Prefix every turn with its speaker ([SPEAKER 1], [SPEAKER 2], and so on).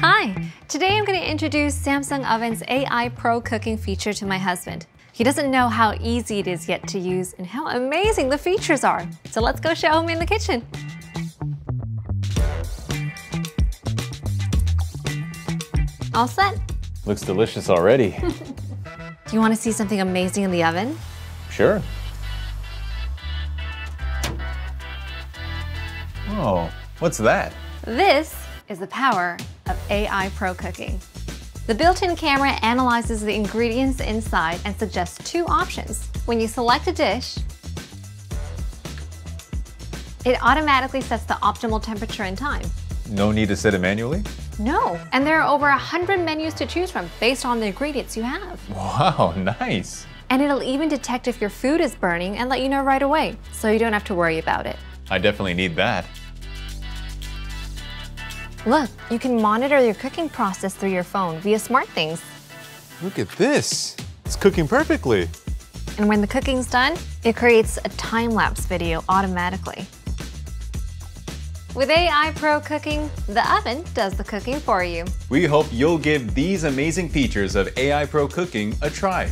[SPEAKER 1] Hi! Today I'm going to introduce Samsung Oven's AI Pro cooking feature to my husband. He doesn't know how easy it is yet to use and how amazing the features are. So let's go show him in the kitchen. All set?
[SPEAKER 2] Looks delicious already.
[SPEAKER 1] Do you want to see something amazing in the oven?
[SPEAKER 2] Sure. Oh, what's that?
[SPEAKER 1] This is the power of AI Pro Cooking. The built-in camera analyzes the ingredients inside and suggests two options. When you select a dish, it automatically sets the optimal temperature and time.
[SPEAKER 2] No need to set it manually?
[SPEAKER 1] No, and there are over 100 menus to choose from based on the ingredients you have.
[SPEAKER 2] Wow, nice.
[SPEAKER 1] And it'll even detect if your food is burning and let you know right away, so you don't have to worry about it.
[SPEAKER 2] I definitely need that.
[SPEAKER 1] Look, you can monitor your cooking process through your phone via SmartThings.
[SPEAKER 3] Look at this. It's cooking perfectly.
[SPEAKER 1] And when the cooking's done, it creates a time-lapse video automatically. With AI Pro Cooking, the oven does the cooking for you.
[SPEAKER 2] We hope you'll give these amazing features of AI Pro Cooking a try.